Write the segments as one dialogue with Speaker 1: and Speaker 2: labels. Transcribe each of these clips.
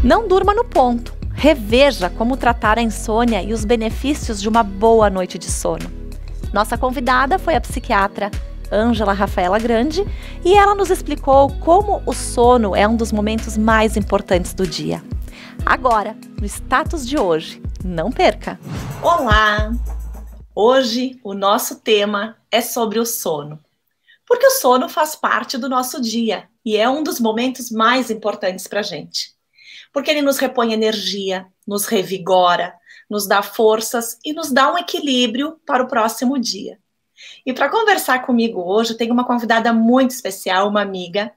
Speaker 1: Não durma no ponto. Reveja como tratar a insônia e os benefícios de uma boa noite de sono. Nossa convidada foi a psiquiatra Ângela Rafaela Grande e ela nos explicou como o sono é um dos momentos mais importantes do dia. Agora, no Status de hoje, não perca!
Speaker 2: Olá! Hoje o nosso tema é sobre o sono. Porque o sono faz parte do nosso dia e é um dos momentos mais importantes para a gente. Porque ele nos repõe energia, nos revigora, nos dá forças e nos dá um equilíbrio para o próximo dia. E para conversar comigo hoje, eu tenho uma convidada muito especial, uma amiga,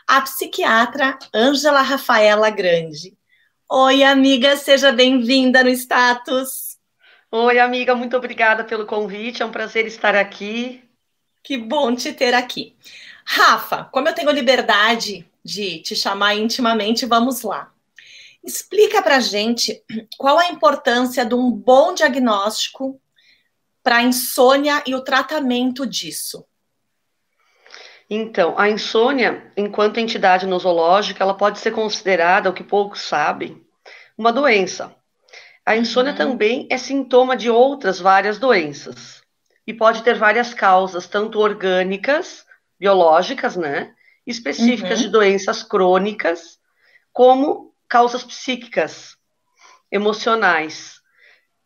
Speaker 2: a psiquiatra Ângela Rafaela Grande. Oi, amiga, seja bem-vinda no Status.
Speaker 3: Oi, amiga, muito obrigada pelo convite, é um prazer estar aqui.
Speaker 2: Que bom te ter aqui. Rafa, como eu tenho liberdade de te chamar intimamente, vamos lá. Explica pra gente qual a importância de um bom diagnóstico para a insônia e o tratamento disso.
Speaker 3: Então, a insônia, enquanto entidade nosológica, ela pode ser considerada, o que poucos sabem, uma doença. A insônia também é sintoma de outras várias doenças. E pode ter várias causas, tanto orgânicas, biológicas, né? Específicas de doenças crônicas, como causas psíquicas, emocionais.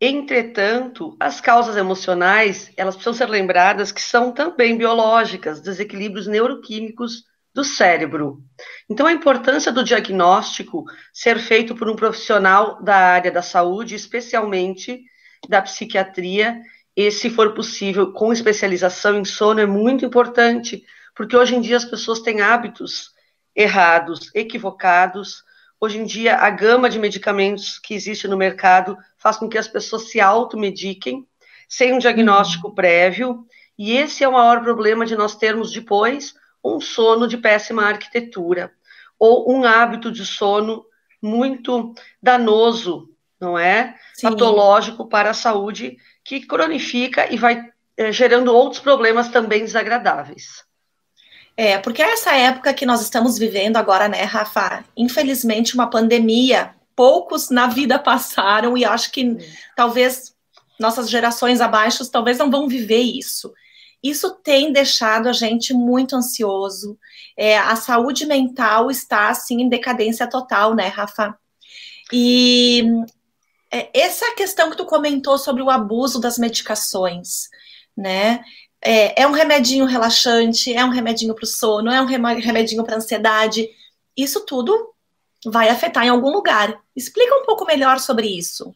Speaker 3: Entretanto, as causas emocionais, elas precisam ser lembradas que são também biológicas, desequilíbrios neuroquímicos do cérebro. Então, a importância do diagnóstico ser feito por um profissional da área da saúde, especialmente da psiquiatria, e, se for possível, com especialização em sono, é muito importante, porque hoje em dia as pessoas têm hábitos errados, equivocados. Hoje em dia, a gama de medicamentos que existe no mercado faz com que as pessoas se automediquem sem um diagnóstico prévio, e esse é o maior problema de nós termos depois um sono de péssima arquitetura, ou um hábito de sono muito danoso, não é? Sim. Patológico para a saúde, que cronifica e vai gerando outros problemas também desagradáveis.
Speaker 2: Porque essa época que nós estamos vivendo agora, né, Rafa? Infelizmente, uma pandemia, poucos na vida passaram e acho que talvez nossas gerações abaixo talvez não vão viver isso. Isso tem deixado a gente muito ansioso. A saúde mental está, assim, em decadência total, né, Rafa? E essa questão que tu comentou sobre o abuso das medicações, né? É um remedinho relaxante, é um remedinho para o sono, é um remedinho para a ansiedade. Isso tudo vai afetar em algum lugar. Explica um pouco melhor sobre isso.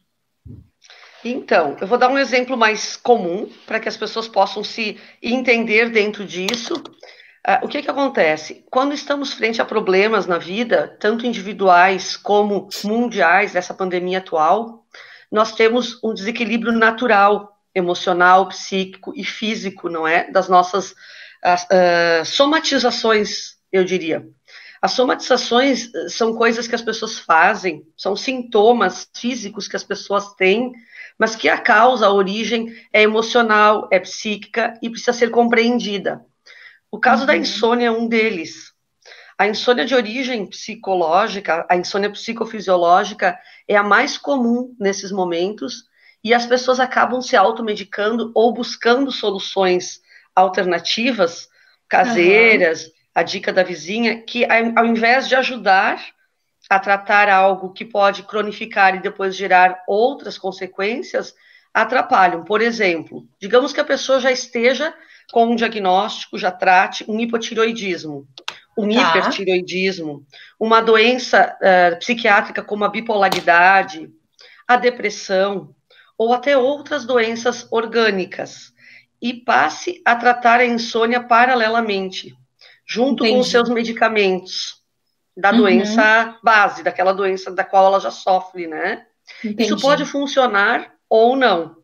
Speaker 3: Então, eu vou dar um exemplo mais comum para que as pessoas possam se entender dentro disso. O que acontece? Quando estamos frente a problemas na vida, tanto individuais como mundiais, dessa pandemia atual, nós temos um desequilíbrio natural, emocional, psíquico e físico, não é? Das nossas somatizações, eu diria. As somatizações são coisas que as pessoas fazem, são sintomas físicos que as pessoas têm, mas que a causa, a origem é emocional, é psíquica e precisa ser compreendida. O caso da insônia é um deles. A insônia de origem psicológica, a insônia psicofisiológica é a mais comum nesses momentos e as pessoas acabam se automedicando ou buscando soluções alternativas, caseiras, a dica da vizinha, que ao invés de ajudar a tratar algo que pode cronificar e depois gerar outras consequências, atrapalham. Por exemplo, digamos que a pessoa já esteja com um diagnóstico, já trate um hipotireoidismo, um hipertireoidismo, uma doença psiquiátrica como a bipolaridade, a depressão, ou até outras doenças orgânicas, e passe a tratar a insônia paralelamente, junto com os seus medicamentos da doença base, daquela doença da qual ela já sofre, né? Isso pode funcionar ou não.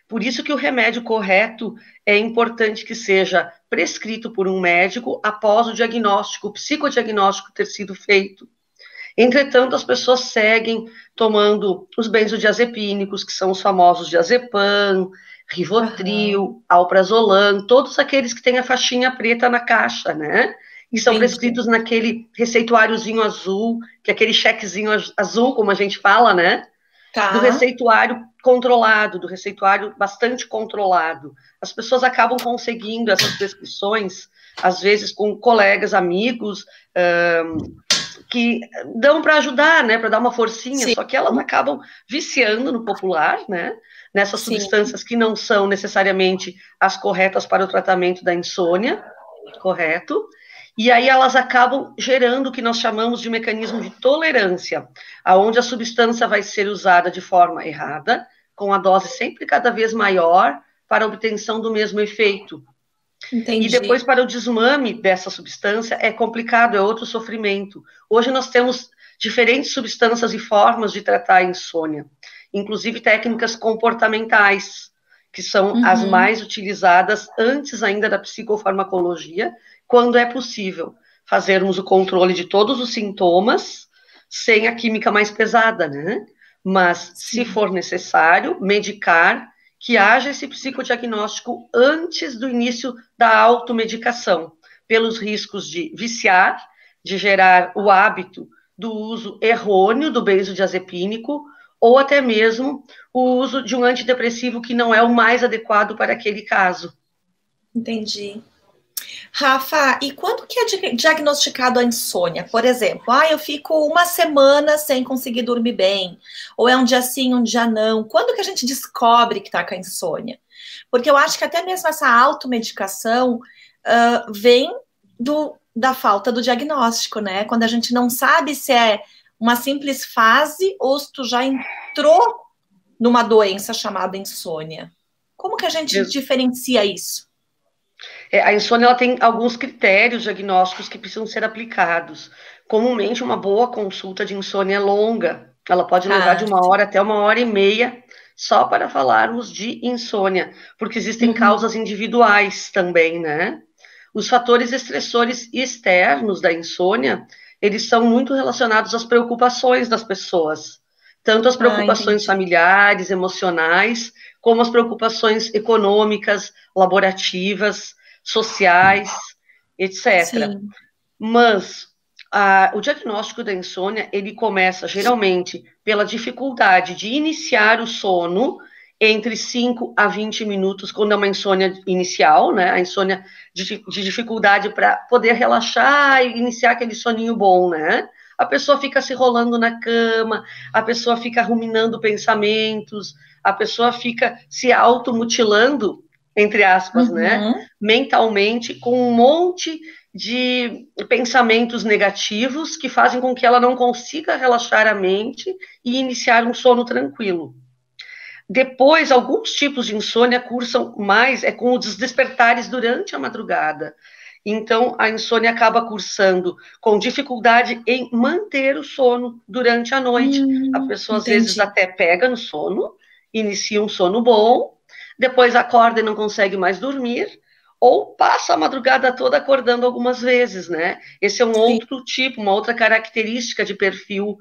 Speaker 3: Por isso que o remédio correto é importante que seja prescrito por um médico após o diagnóstico, o psicodiagnóstico ter sido feito. Entretanto, as pessoas seguem tomando os benzodiazepínicos, que são os famosos diazepam, Rivotril, alprazolam, todos aqueles que têm a faixinha preta na caixa, né? e são
Speaker 2: Entendi.
Speaker 3: prescritos naquele receituáriozinho azul, que é aquele chequezinho azul, como a gente fala, né? Do
Speaker 2: Tá.
Speaker 3: receituário controlado, do receituário bastante controlado. As pessoas acabam conseguindo essas prescrições, às vezes com colegas, amigos, que dão para ajudar, né, para dar uma forcinha,
Speaker 2: Sim,
Speaker 3: só que elas acabam viciando no popular, né, nessas
Speaker 2: sim.
Speaker 3: substâncias que não são necessariamente as corretas para o tratamento da insônia, correto? E aí elas acabam gerando o que nós chamamos de mecanismo de tolerância, aonde a substância vai ser usada de forma errada, com a dose sempre cada vez maior para a obtenção do mesmo efeito. E
Speaker 2: Entendi.
Speaker 3: depois, para o desmame dessa substância, é complicado, é outro sofrimento. Hoje nós temos diferentes substâncias e formas de tratar a insônia, inclusive técnicas comportamentais, que são as mais utilizadas antes ainda da psicofarmacologia, quando é possível fazermos o controle de todos os sintomas sem a química mais pesada, né? Mas, se for necessário, medicar, que haja esse psicodiagnóstico antes do início da automedicação, pelos riscos de viciar, de gerar o hábito do uso errôneo do benzodiazepínico, ou até mesmo o uso de um antidepressivo que não é o mais adequado para aquele caso.
Speaker 2: Entendi. Rafa, e quando que é diagnosticado a insônia? Por exemplo, eu fico uma semana sem conseguir dormir bem, ou é um dia sim, um dia não. Quando que a gente descobre que está com a insônia? Porque eu acho que até mesmo essa automedicação vem da falta do diagnóstico, né? Quando a gente não sabe se é uma simples fase ou se tu já entrou numa doença chamada insônia. Como que a gente diferencia isso?
Speaker 3: A insônia ela tem alguns critérios diagnósticos que precisam ser aplicados. Comumente, uma boa consulta de insônia é longa. Ela pode levar de 1 hora até 1h30 só para falarmos de insônia, porque existem causas individuais também, né? Os fatores estressores externos da insônia, eles são muito relacionados às preocupações das pessoas. Tanto as preocupações familiares, emocionais, como as preocupações econômicas, laborativas, sociais, etc.
Speaker 2: Sim.
Speaker 3: Mas o diagnóstico da insônia, ele começa geralmente pela dificuldade de iniciar o sono entre 5 a 20 minutos, quando é uma insônia inicial, né? A insônia de dificuldade para poder relaxar e iniciar aquele soninho bom, né? A pessoa fica se rolando na cama, a pessoa fica ruminando pensamentos, a pessoa fica se automutilando, entre aspas, né? Mentalmente, com um monte de pensamentos negativos que fazem com que ela não consiga relaxar a mente e iniciar um sono tranquilo. Depois, alguns tipos de insônia cursam mais com os despertares durante a madrugada. Então, a insônia acaba cursando com dificuldade em manter o sono durante a noite. A pessoa, às vezes, até pega no sono, inicia um sono bom, depois acorda e não consegue mais dormir, ou passa a madrugada toda acordando algumas vezes, né? Esse é um outro tipo, uma outra característica de perfil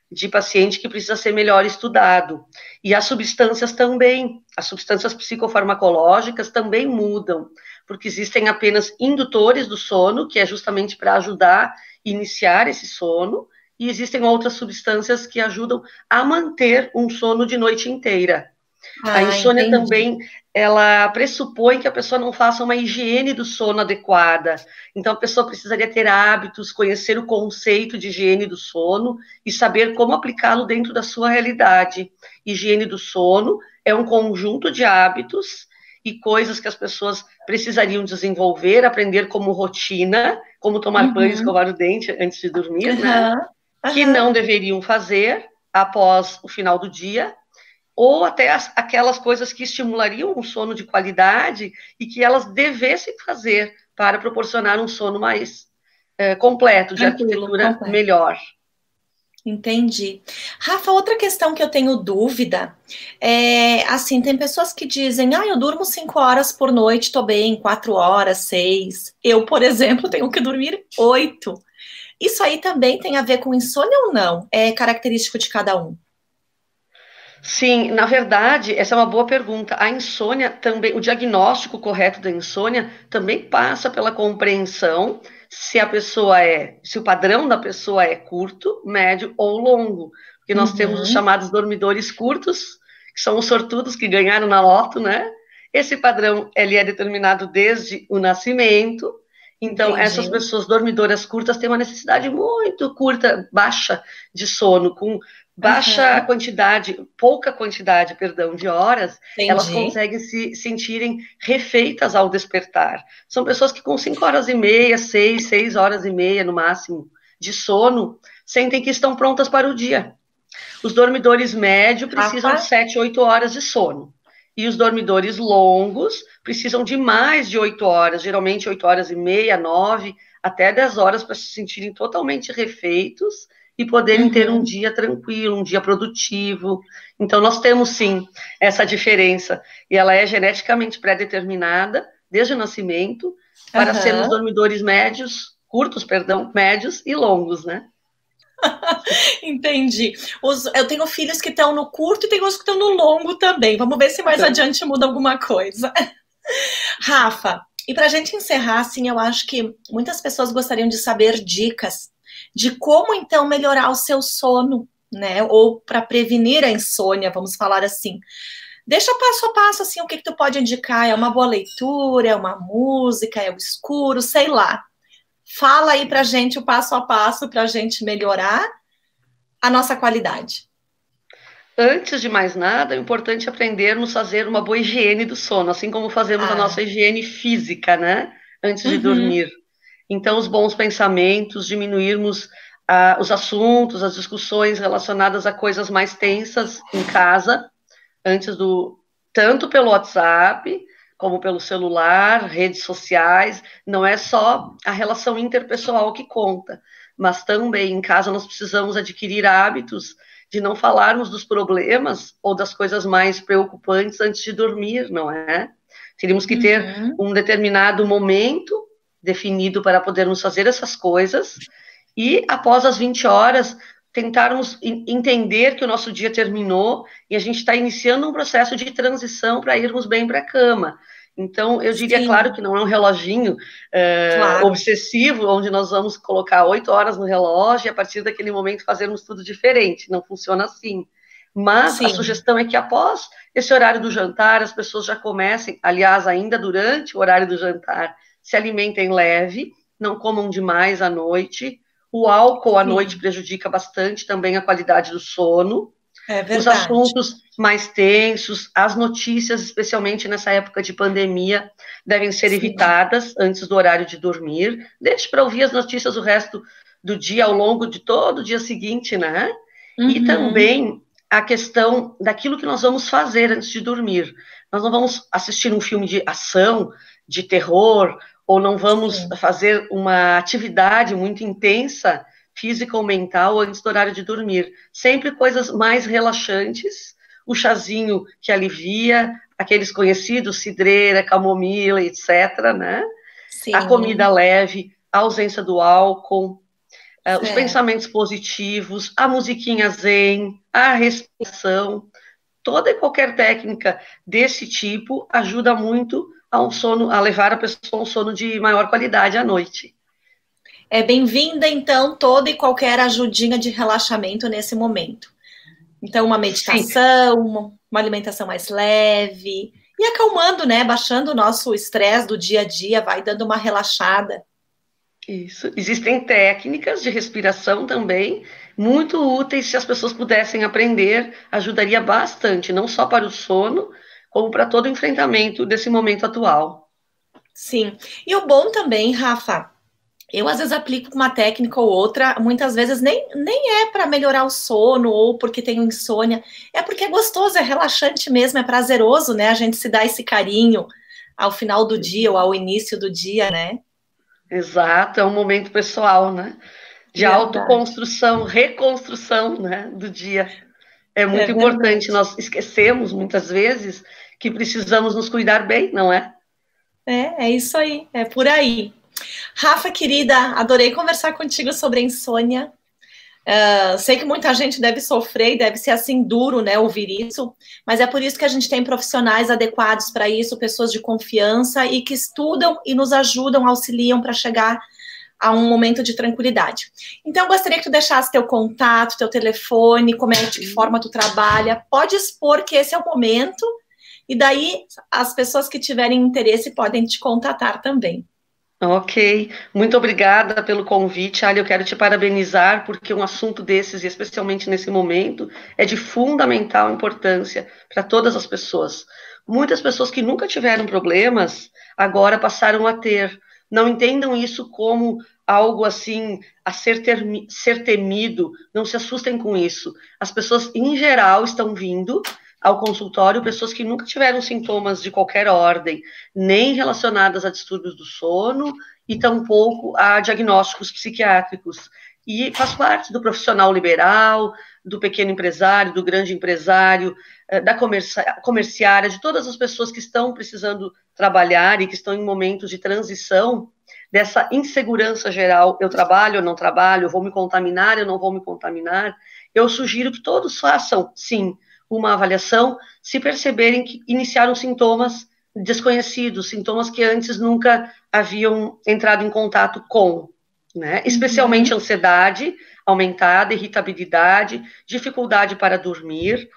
Speaker 3: de paciente que precisa ser melhor estudado. E as substâncias também, as substâncias psicofarmacológicas também mudam, porque existem apenas indutores do sono, que é justamente para ajudar a iniciar esse sono, e existem outras substâncias que ajudam a manter um sono de noite inteira. A insônia também, ela pressupõe que a pessoa não faça uma higiene do sono adequada. Então, a pessoa precisaria ter hábitos, conhecer o conceito de higiene do sono e saber como aplicá-lo dentro da sua realidade. Higiene do sono é um conjunto de hábitos e coisas que as pessoas precisariam desenvolver, aprender como rotina, como tomar banho e escovar o dente antes de dormir, né? Que não deveriam fazer após o final do dia, ou até aquelas coisas que estimulariam um sono de qualidade e que elas devessem fazer para proporcionar um sono mais completo, de arquitetura melhor.
Speaker 2: Entendi. Rafa, outra questão que eu tenho dúvida é, assim, tem pessoas que dizem, eu durmo 5 horas por noite, tô bem, 4 horas, 6. Eu, por exemplo, tenho que dormir 8. Isso aí também tem a ver com insônia ou não? É característico de cada um?
Speaker 3: Sim, na verdade, essa é uma boa pergunta. A insônia também, o diagnóstico correto da insônia também passa pela compreensão se o padrão da pessoa é curto, médio ou longo. Porque nós temos os chamados dormidores curtos, que são os sortudos que ganharam na loto, né? Esse padrão, ele é determinado desde o nascimento. Então, essas pessoas dormidoras curtas têm uma necessidade muito curta, baixa de sono, com baixa quantidade, pouca quantidade, perdão, de horas, elas conseguem se sentirem refeitas ao despertar. São pessoas que com 5 horas e meia, 6 horas e meia, no máximo, de sono, sentem que estão prontas para o dia. Os dormidores médios precisam de 7, 8 horas de sono. E os dormidores longos precisam de mais de 8 horas, geralmente 8 horas e meia, 9, até 10 horas para se sentirem totalmente refeitos e poderem ter um dia tranquilo, um dia produtivo. Então, nós temos, sim, essa diferença. E ela é geneticamente pré-determinada, desde o nascimento, para sermos dormidores médios e longos, né?
Speaker 2: Entendi. Eu tenho filhos que estão no curto e tenho outros que estão no longo também. Vamos ver se mais adiante muda alguma coisa. Rafa, e para a gente encerrar, assim, eu acho que muitas pessoas gostariam de saber dicas de como, então, melhorar o seu sono, né? Ou para prevenir a insônia, vamos falar assim. Deixa passo a passo, assim, o que tu pode indicar? É uma boa leitura, é uma música, é o escuro, sei lá. Fala aí pra gente o passo a passo pra gente melhorar a nossa qualidade.
Speaker 3: Antes de mais nada, é importante aprendermos a fazer uma boa higiene do sono, assim como fazemos a nossa higiene física, né? Antes de dormir. Então, os bons pensamentos, diminuirmos os assuntos, as discussões relacionadas a coisas mais tensas em casa, tanto pelo WhatsApp, como pelo celular, redes sociais. Não é só a relação interpessoal que conta, mas também em casa nós precisamos adquirir hábitos de não falarmos dos problemas ou das coisas mais preocupantes antes de dormir, não é? Teríamos que ter um determinado momento definido para podermos fazer essas coisas e, após as 20 horas, tentarmos entender que o nosso dia terminou e a gente está iniciando um processo de transição para irmos bem para a cama. Então, eu diria, claro, que não é um reloginho obsessivo, onde nós vamos colocar 8 horas no relógio e, a partir daquele momento, fazermos tudo diferente. Não funciona assim. Mas a sugestão é que, após esse horário do jantar, as pessoas já comecem, aliás, ainda durante o horário do jantar, se alimentem leve, não comam demais à noite. O álcool à noite prejudica bastante também a qualidade do sono.
Speaker 2: É verdade.
Speaker 3: Os assuntos mais tensos, as notícias, especialmente nessa época de pandemia, devem ser evitadas antes do horário de dormir. Deixe para ouvir as notícias o resto do dia, ao longo de todo o dia seguinte, né? E também a questão daquilo que nós vamos fazer antes de dormir. Nós não vamos assistir um filme de ação, de terror, ou não vamos fazer uma atividade muito intensa, física ou mental, antes do horário de dormir. Sempre coisas mais relaxantes, o chazinho que alivia, aqueles conhecidos, cidreira, camomila, etc., né? A comida leve, a ausência do álcool, os pensamentos positivos, a musiquinha zen, a respiração, toda e qualquer técnica desse tipo ajuda muito ao sono, a levar a pessoa a um sono de maior qualidade à noite.
Speaker 2: É bem-vinda, então, toda e qualquer ajudinha de relaxamento nesse momento. Então, uma meditação, uma alimentação mais leve, e acalmando, né? Baixando o nosso estresse do dia a dia, vai dando uma relaxada.
Speaker 3: Isso. Existem técnicas de respiração também, muito úteis, se as pessoas pudessem aprender, ajudaria bastante, não só para o sono, como para todo o enfrentamento desse momento atual.
Speaker 2: Sim. E o bom também, Rafa, eu às vezes aplico uma técnica ou outra, muitas vezes nem é para melhorar o sono ou porque tenho insônia, é porque é gostoso, é relaxante mesmo, é prazeroso, né? A gente se dá esse carinho ao final do dia ou ao início do dia, né?
Speaker 3: Exato, é um momento pessoal, né? De autoconstrução, reconstrução, né, do dia. É muito importante, nós esquecemos muitas vezes que precisamos nos cuidar bem, não é?
Speaker 2: É isso aí, é por aí. Rafa, querida, adorei conversar contigo sobre a insônia. Sei que muita gente deve sofrer e deve ser assim duro, né, ouvir isso, mas é por isso que a gente tem profissionais adequados para isso, pessoas de confiança e que estudam e nos ajudam, auxiliam para chegar a um momento de tranquilidade. Então, eu gostaria que tu deixasse teu contato, teu telefone, como é, de que forma tu trabalha. Pode expor que esse é o momento, e daí as pessoas que tiverem interesse podem te contatar também.
Speaker 3: Ok, muito obrigada pelo convite. Ali, eu quero te parabenizar, porque um assunto desses, e especialmente nesse momento, é de fundamental importância para todas as pessoas. Muitas pessoas que nunca tiveram problemas, agora passaram a ter. Não entendam isso como algo assim a ser temido, não se assustem com isso. As pessoas, em geral, estão vindo ao consultório, pessoas que nunca tiveram sintomas de qualquer ordem, nem relacionadas a distúrbios do sono, e tampouco a diagnósticos psiquiátricos. E faz parte do profissional liberal, do pequeno empresário, do grande empresário, da comerciária, de todas as pessoas que estão precisando trabalhar e que estão em momentos de transição, dessa insegurança geral, eu trabalho ou não trabalho, eu vou me contaminar, eu não vou me contaminar. Eu sugiro que todos façam, sim, uma avaliação, se perceberem que iniciaram sintomas desconhecidos, sintomas que antes nunca haviam entrado em contato com, né? Especialmente ansiedade aumentada, irritabilidade, dificuldade para dormir.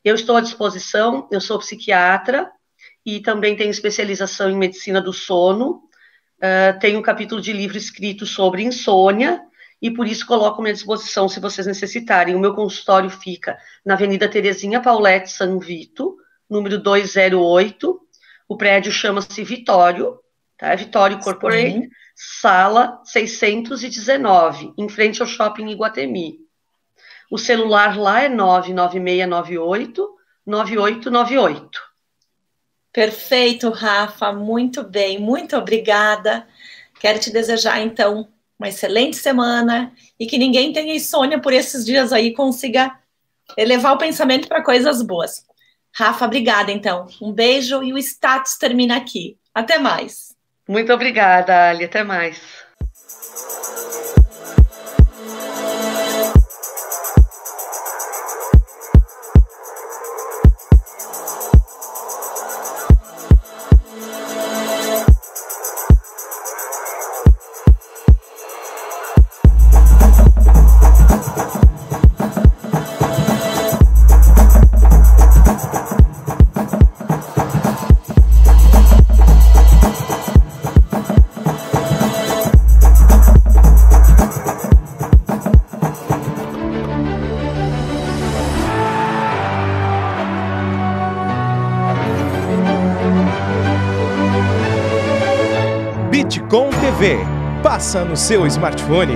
Speaker 3: Eu estou à disposição, eu sou psiquiatra e também tenho especialização em medicina do sono, tenho um capítulo de livro escrito sobre insônia, e por isso coloco-me à disposição se vocês necessitarem. O meu consultório fica na Avenida Terezinha Paulette, São Vito, número 208. O prédio chama-se Vitório, tá? Vitório Corporate, sim. Sala 619, em frente ao Shopping Iguatemi. O celular lá é 99698-9898.
Speaker 2: Perfeito, Rafa, muito bem, muito obrigada. Quero te desejar, então, uma excelente semana e que ninguém tenha insônia por esses dias aí, consiga elevar o pensamento para coisas boas. Rafa, obrigada, então. Um beijo e o Status termina aqui. Até mais.
Speaker 3: Muito obrigada, Ali. Até mais.
Speaker 4: Bitcom TV, passa no seu smartphone.